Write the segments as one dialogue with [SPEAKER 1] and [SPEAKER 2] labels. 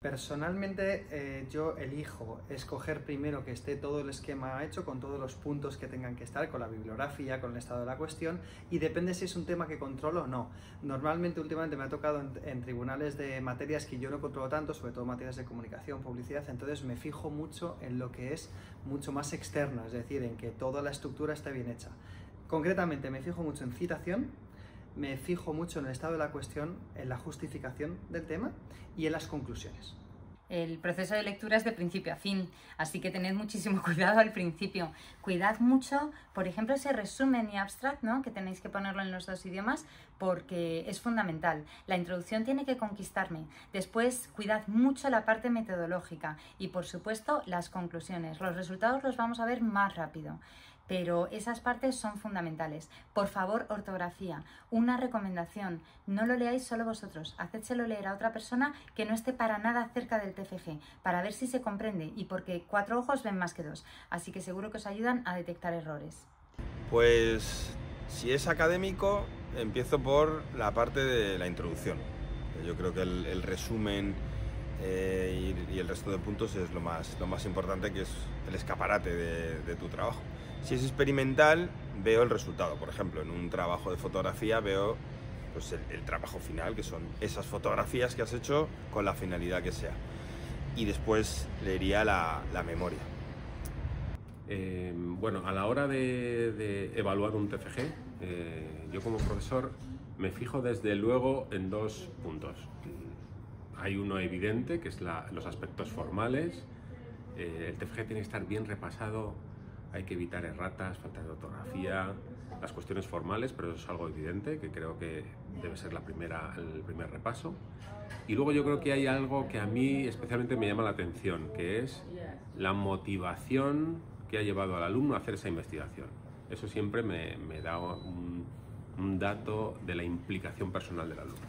[SPEAKER 1] Personalmente yo elijo escoger primero que esté todo el esquema hecho con todos los puntos que tengan que estar, con la bibliografía, con el estado de la cuestión, y depende si es un tema que controlo o no. Normalmente últimamente me ha tocado en tribunales de materias que yo no controlo tanto, sobre todo materias de comunicación, publicidad, entonces me fijo mucho en lo que es mucho más externo, es decir, en que toda la estructura esté bien hecha. Concretamente me fijo mucho en citación, me fijo mucho en el estado de la cuestión, en la justificación del tema y en las conclusiones.
[SPEAKER 2] El proceso de lectura es de principio a fin, así que tened muchísimo cuidado al principio. Cuidad mucho, por ejemplo, ese resumen y abstract, ¿no?, que tenéis que ponerlo en los dos idiomas, porque es fundamental. La introducción tiene que conquistarme. Después, cuidad mucho la parte metodológica y, por supuesto, las conclusiones. Los resultados los vamos a ver más rápido, pero esas partes son fundamentales. Por favor, ortografía. Una recomendación, no lo leáis solo vosotros, hacédselo leer a otra persona que no esté para nada cerca del TFG, para ver si se comprende, y porque 4 ojos ven más que 2, así que seguro que os ayudan a detectar errores.
[SPEAKER 3] Pues si es académico, empiezo por la parte de la introducción. Yo creo que el resumen y el resto de puntos es lo más importante, que es el escaparate de tu trabajo. Si es experimental, veo el resultado. Por ejemplo, en un trabajo de fotografía veo pues, el trabajo final, que son esas fotografías que has hecho con la finalidad que sea. Y después leería la memoria.
[SPEAKER 4] Bueno, a la hora de evaluar un TFG, yo como profesor me fijo desde luego en 2 puntos. Hay uno evidente, que es los aspectos formales. El TFG tiene que estar bien repasado, hay que evitar erratas, falta de ortografía, las cuestiones formales, pero eso es algo evidente, que creo que debe ser el primer repaso. Y luego yo creo que hay algo que a mí especialmente me llama la atención, que es la motivación que ha llevado al alumno a hacer esa investigación. Eso siempre me da un dato de la implicación personal del alumno.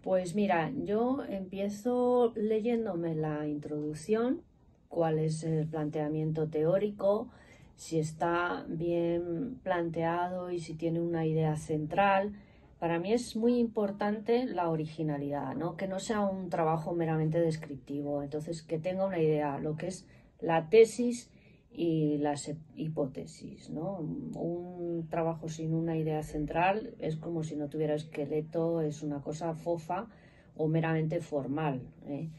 [SPEAKER 5] Pues mira, yo empiezo leyéndome la introducción, cuál es el planteamiento teórico, si está bien planteado y si tiene una idea central. Para mí es muy importante la originalidad, ¿no? Que no sea un trabajo meramente descriptivo, entonces que tenga una idea, lo que es la tesis y las hipótesis, ¿no? Un trabajo sin una idea central es como si no tuviera esqueleto, es una cosa fofa o meramente formal, ¿eh?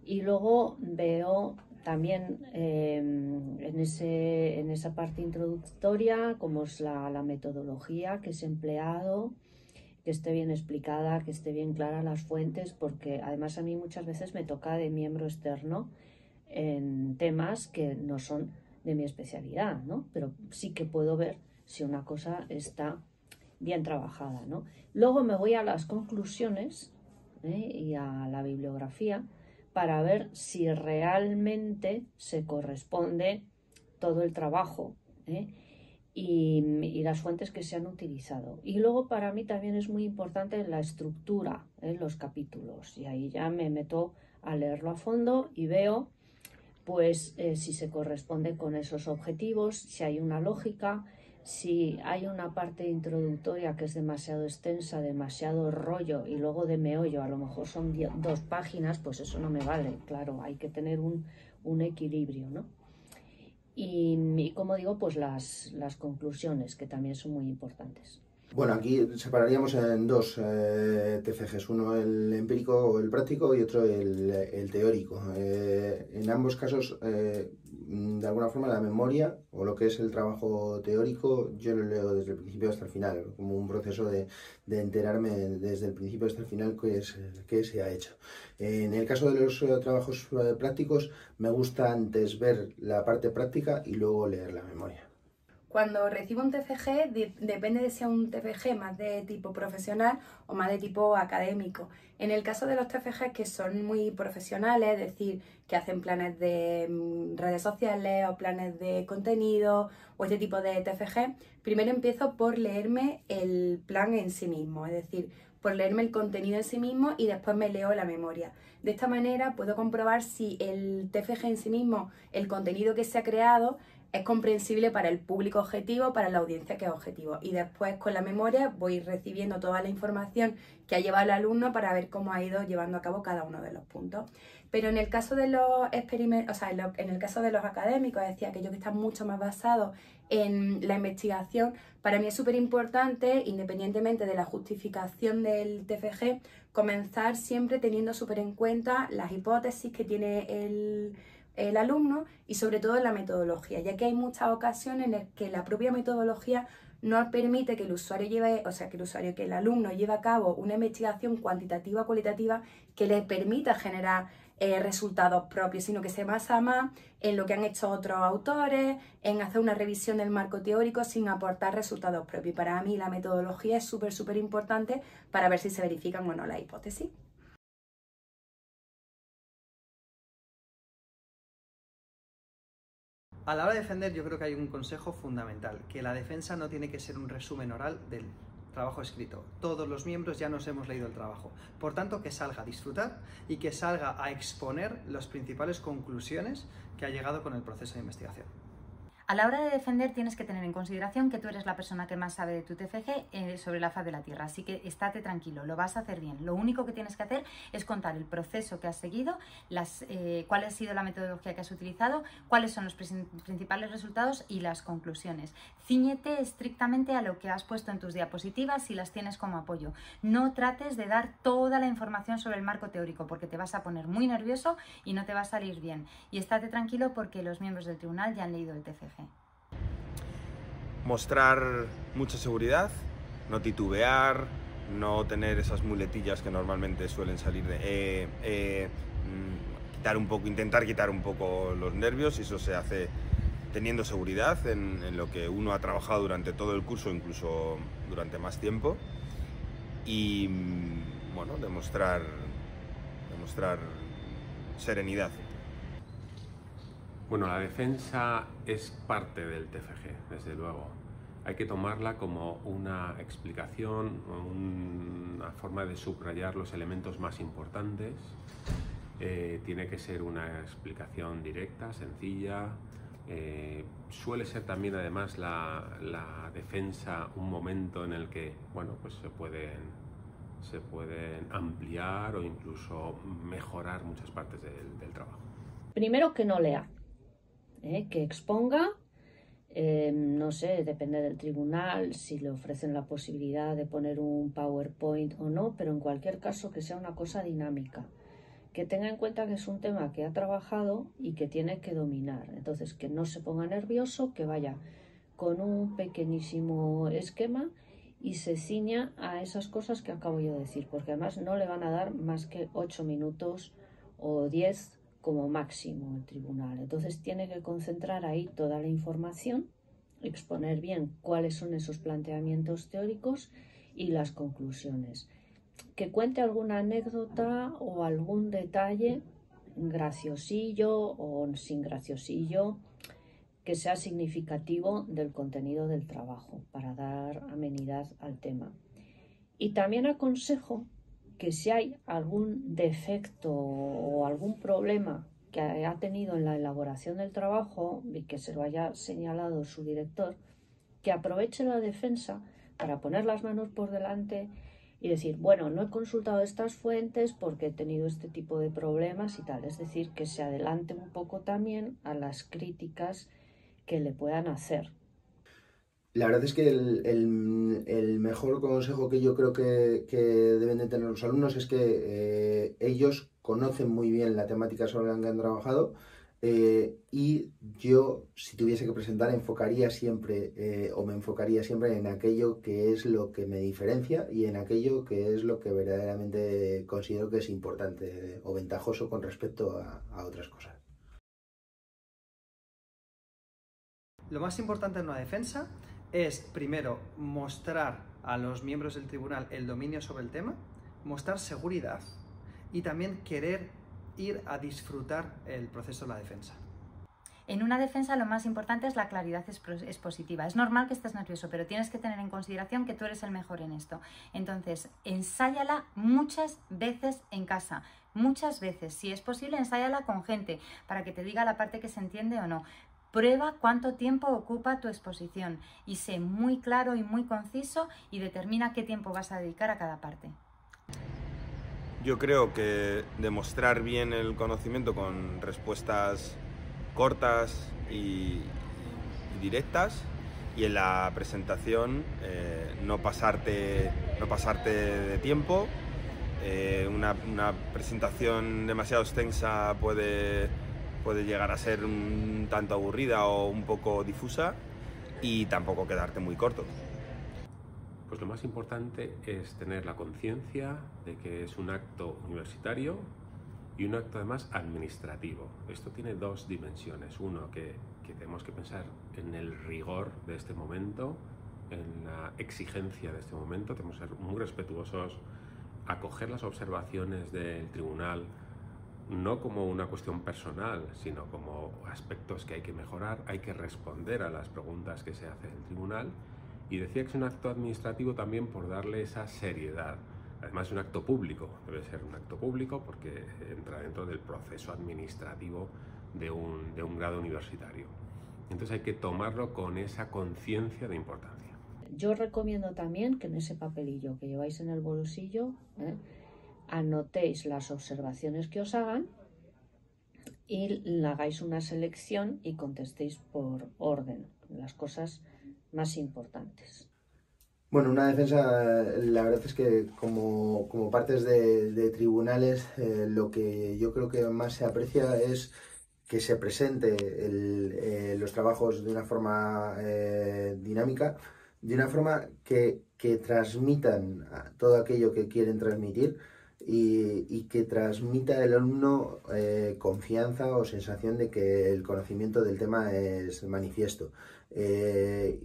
[SPEAKER 5] Y luego veo también en esa parte introductoria cómo es la metodología que es empleado, que esté bien explicada, que esté bien clara las fuentes, porque además a mí muchas veces me toca de miembro externo en temas que no son de mi especialidad, ¿no? Pero sí que puedo ver si una cosa está bien trabajada, ¿no? Luego me voy a las conclusiones y a la bibliografía para ver si realmente se corresponde todo el trabajo y las fuentes que se han utilizado. Y luego para mí también es muy importante la estructura, los capítulos, y ahí ya me meto a leerlo a fondo y veo pues si se corresponde con esos objetivos, si hay una lógica, si hay una parte introductoria que es demasiado extensa, demasiado rollo y luego de meollo, a lo mejor son 2 páginas, pues eso no me vale, claro, hay que tener un equilibrio, ¿no? Y como digo, pues las conclusiones, que también son muy importantes.
[SPEAKER 6] Bueno, aquí separaríamos en 2 TFGs, uno el empírico o el práctico y otro el teórico. En ambos casos, de alguna forma, la memoria o lo que es el trabajo teórico, yo lo leo desde el principio hasta el final, como un proceso de enterarme desde el principio hasta el final qué se ha hecho. En el caso de los trabajos prácticos, me gusta antes ver la parte práctica y luego leer la memoria.
[SPEAKER 7] Cuando recibo un TFG, depende de si es un TFG más de tipo profesional o más de tipo académico. En el caso de los TFG que son muy profesionales, es decir, que hacen planes de redes sociales o planes de contenido o este tipo de TFG, primero empiezo por leerme el plan en sí mismo, es decir, por leerme el contenido en sí mismo y después me leo la memoria. De esta manera puedo comprobar si el TFG en sí mismo, el contenido que se ha creado, es comprensible para el público objetivo, para la audiencia que es objetivo. Y después con la memoria voy recibiendo toda la información que ha llevado el alumno para ver cómo ha ido llevando a cabo cada uno de los puntos. Pero en el caso de los experimentos, o sea, en el caso de los académicos, es decir, aquellos que están mucho más basados en la investigación, para mí es súper importante, independientemente de la justificación del TFG, comenzar siempre teniendo súper en cuenta las hipótesis que tiene el alumno y sobre todo la metodología, ya que hay muchas ocasiones en las que la propia metodología no permite que que el alumno lleve a cabo una investigación cuantitativa o cualitativa que le permita generar resultados propios, sino que se basa más en lo que han hecho otros autores, en hacer una revisión del marco teórico sin aportar resultados propios. Y para mí la metodología es súper importante para ver si se verifican o no las hipótesis.
[SPEAKER 1] A la hora de defender yo creo que hay un consejo fundamental, que la defensa no tiene que ser un resumen oral del trabajo escrito. Todos los miembros ya nos hemos leído el trabajo. Por tanto, que salga a disfrutar y que salga a exponer las principales conclusiones que ha llegado con el proceso de investigación.
[SPEAKER 2] A la hora de defender tienes que tener en consideración que tú eres la persona que más sabe de tu TFG sobre la faz de la Tierra, así que estate tranquilo, lo vas a hacer bien. Lo único que tienes que hacer es contar el proceso que has seguido, cuál ha sido la metodología que has utilizado, cuáles son los principales resultados y las conclusiones. Cíñete estrictamente a lo que has puesto en tus diapositivas si las tienes como apoyo. No trates de dar toda la información sobre el marco teórico porque te vas a poner muy nervioso y no te va a salir bien. Y estate tranquilo porque los miembros del tribunal ya han leído el TFG.
[SPEAKER 3] Mostrar mucha seguridad, no titubear, no tener esas muletillas que normalmente suelen salir de intentar quitar un poco los nervios, y eso se hace teniendo seguridad en lo que uno ha trabajado durante todo el curso, incluso durante más tiempo, y bueno, demostrar serenidad.
[SPEAKER 4] Bueno, la defensa es parte del TFG, desde luego. Hay que tomarla como una explicación, una forma de subrayar los elementos más importantes. Tiene que ser una explicación directa, sencilla. Suele ser también, además, la defensa un momento en el que, bueno, pues se pueden ampliar o incluso mejorar muchas partes del trabajo.
[SPEAKER 5] Primero, que no lea. Que exponga, no sé, depende del tribunal, si le ofrecen la posibilidad de poner un PowerPoint o no, pero en cualquier caso que sea una cosa dinámica, que tenga en cuenta que es un tema que ha trabajado y que tiene que dominar. Entonces, que no se ponga nervioso, que vaya con un pequeñísimo esquema y se ciña a esas cosas que acabo yo de decir, porque además no le van a dar más que 8 minutos o 10 como máximo el tribunal. Entonces tiene que concentrar ahí toda la información, exponer bien cuáles son esos planteamientos teóricos y las conclusiones. Que cuente alguna anécdota o algún detalle graciosillo o sin graciosillo que sea significativo del contenido del trabajo para dar amenidad al tema. Y también aconsejo que si hay algún defecto o algún problema que ha tenido en la elaboración del trabajo y que se lo haya señalado su director, que aproveche la defensa para poner las manos por delante y decir, bueno, no he consultado estas fuentes porque he tenido este tipo de problemas y tal. Es decir, que se adelante un poco también a las críticas que le puedan hacer.
[SPEAKER 6] La verdad es que el mejor consejo que yo creo que deben de tener los alumnos es que ellos conocen muy bien la temática sobre la que han trabajado, y yo, si tuviese que presentar, me enfocaría siempre en aquello que es lo que me diferencia y en aquello que es lo que verdaderamente considero que es importante o ventajoso con respecto a otras cosas.
[SPEAKER 1] Lo más importante en una defensa es, primero, mostrar a los miembros del tribunal el dominio sobre el tema, mostrar seguridad y también querer ir a disfrutar el proceso de la defensa.
[SPEAKER 2] En una defensa lo más importante es la claridad expositiva. Es normal que estés nervioso, pero tienes que tener en consideración que tú eres el mejor en esto. Entonces, ensáyala muchas veces en casa. Muchas veces. Si es posible, ensáyala con gente para que te diga la parte que se entiende o no. Prueba cuánto tiempo ocupa tu exposición y sé muy claro y muy conciso y determina qué tiempo vas a dedicar a cada parte.
[SPEAKER 3] Yo creo que demostrar bien el conocimiento con respuestas cortas y directas, y en la presentación no pasarte de tiempo. Una presentación demasiado extensa puede llegar a ser un tanto aburrida o un poco difusa, y tampoco quedarte muy corto.
[SPEAKER 4] Pues lo más importante es tener la conciencia de que es un acto universitario y un acto además administrativo. Esto tiene dos dimensiones. Uno, que tenemos que pensar en el rigor de este momento, en la exigencia de este momento. Tenemos que ser muy respetuosos, acoger las observaciones del tribunal no como una cuestión personal, sino como aspectos que hay que mejorar. Hay que responder a las preguntas que se hace el tribunal. Y decía que es un acto administrativo también por darle esa seriedad. Además es un acto público, debe ser un acto público porque entra dentro del proceso administrativo de un grado universitario. Entonces hay que tomarlo con esa conciencia de importancia.
[SPEAKER 5] Yo recomiendo también que en ese papelillo que lleváis en el bolsillo anotéis las observaciones que os hagan y hagáis una selección y contestéis por orden, las cosas más importantes.
[SPEAKER 6] Bueno, una defensa, la verdad es que como partes de tribunales, lo que yo creo que más se aprecia es que se presente los trabajos de una forma dinámica, de una forma que transmitan todo aquello que quieren transmitir y que transmita el alumno confianza o sensación de que el conocimiento del tema es manifiesto. De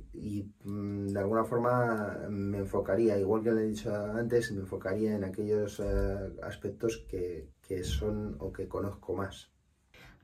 [SPEAKER 6] alguna forma me enfocaría, igual que le he dicho antes, me enfocaría en aquellos aspectos que son o que conozco más.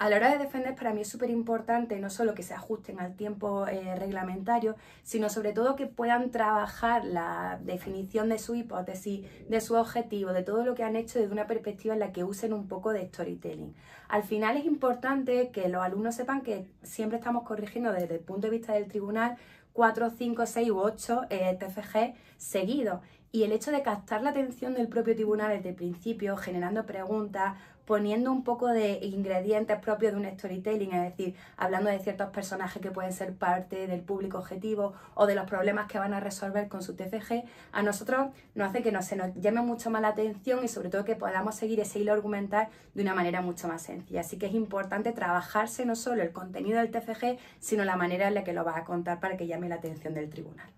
[SPEAKER 7] A la hora de defender, para mí es súper importante no solo que se ajusten al tiempo reglamentario, sino sobre todo que puedan trabajar la definición de su hipótesis, de su objetivo, de todo lo que han hecho desde una perspectiva en la que usen un poco de storytelling. Al final es importante que los alumnos sepan que siempre estamos corrigiendo desde el punto de vista del tribunal 4, 5, 6 u 8 TFG seguidos. Y el hecho de captar la atención del propio tribunal desde el principio, generando preguntas, poniendo un poco de ingredientes propios de un storytelling, es decir, hablando de ciertos personajes que pueden ser parte del público objetivo o de los problemas que van a resolver con su TFG, a nosotros nos hace que se nos llame mucho más la atención y sobre todo que podamos seguir ese hilo argumental de una manera mucho más sencilla. Así que es importante trabajarse no solo el contenido del TFG, sino la manera en la que lo vas a contar para que llame la atención del tribunal.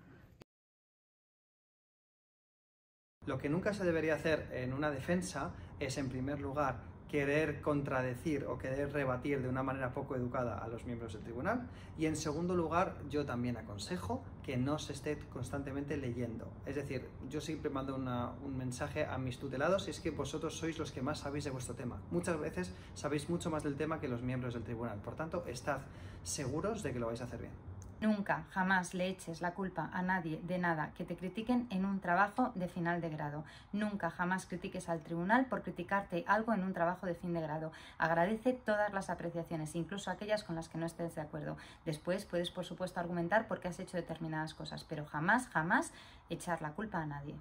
[SPEAKER 1] Lo que nunca se debería hacer en una defensa es, en primer lugar, querer contradecir o querer rebatir de una manera poco educada a los miembros del tribunal, y en segundo lugar, yo también aconsejo que no se esté constantemente leyendo. Es decir, yo siempre mando un mensaje a mis tutelados, y es que vosotros sois los que más sabéis de vuestro tema. Muchas veces sabéis mucho más del tema que los miembros del tribunal, por tanto, estad seguros de que lo vais a hacer bien.
[SPEAKER 2] Nunca, jamás le eches la culpa a nadie de nada que te critiquen en un trabajo de final de grado. Nunca, jamás critiques al tribunal por criticarte algo en un trabajo de fin de grado. Agradece todas las apreciaciones, incluso aquellas con las que no estés de acuerdo. Después puedes, por supuesto, argumentar por qué has hecho determinadas cosas, pero jamás, jamás echar la culpa a nadie.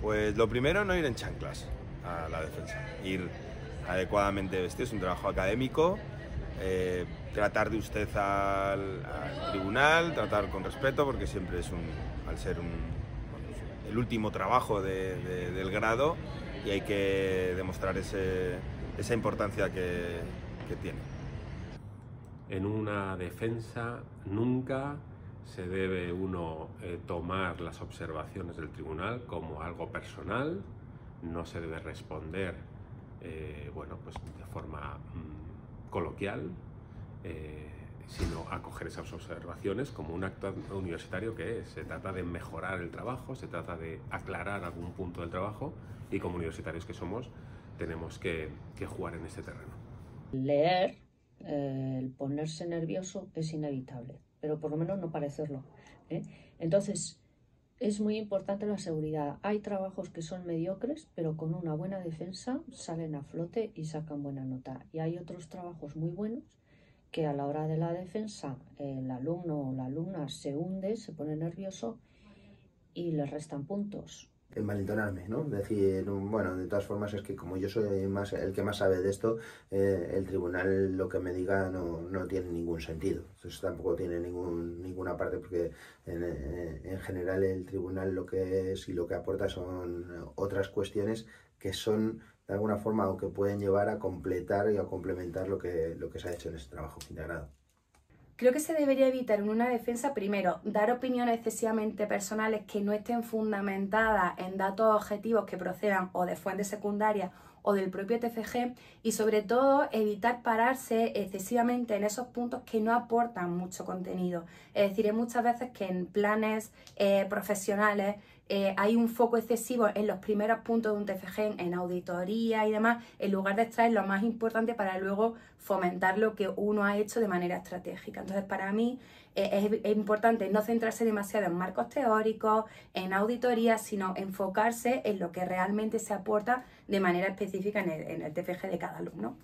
[SPEAKER 3] Pues lo primero, no ir en chanclas a la defensa. Ir adecuadamente vestido, es un trabajo académico. Tratar de usted al tribunal, tratar con respeto, porque siempre es al ser el último trabajo del grado, y hay que demostrar esa importancia que tiene.
[SPEAKER 4] En una defensa nunca se debe uno tomar las observaciones del tribunal como algo personal, no se debe responder pues de forma coloquial, sino acoger esas observaciones como un acto universitario que es. Se trata de mejorar el trabajo, se trata de aclarar algún punto del trabajo, y como universitarios que somos tenemos que jugar en ese terreno.
[SPEAKER 5] Leer, el ponerse nervioso es inevitable, pero por lo menos no parecerlo, ¿eh? Entonces es muy importante la seguridad. Hay trabajos que son mediocres, pero con una buena defensa salen a flote y sacan buena nota. Y hay otros trabajos muy buenos que a la hora de la defensa el alumno o la alumna se hunde, se pone nervioso y le restan puntos.
[SPEAKER 6] Envalentonarme, ¿no? Decir, bueno, de todas formas es que como yo soy más el que más sabe de esto, el tribunal lo que me diga no tiene ningún sentido. Entonces tampoco tiene ninguna parte, porque en general el tribunal lo que es y lo que aporta son otras cuestiones que son de alguna forma o que pueden llevar a completar y a complementar lo que se ha hecho en este trabajo integrado.
[SPEAKER 7] Creo que se debería evitar en una defensa, primero, dar opiniones excesivamente personales que no estén fundamentadas en datos objetivos que procedan o de fuentes secundarias o del propio TFG, y sobre todo evitar pararse excesivamente en esos puntos que no aportan mucho contenido. Es decir, hay muchas veces que en planes profesionales hay un foco excesivo en los primeros puntos de un TFG, en auditoría y demás, en lugar de extraer lo más importante para luego fomentar lo que uno ha hecho de manera estratégica. Entonces, para mí es importante no centrarse demasiado en marcos teóricos, en auditoría, sino enfocarse en lo que realmente se aporta de manera específica en el TFG de cada alumno.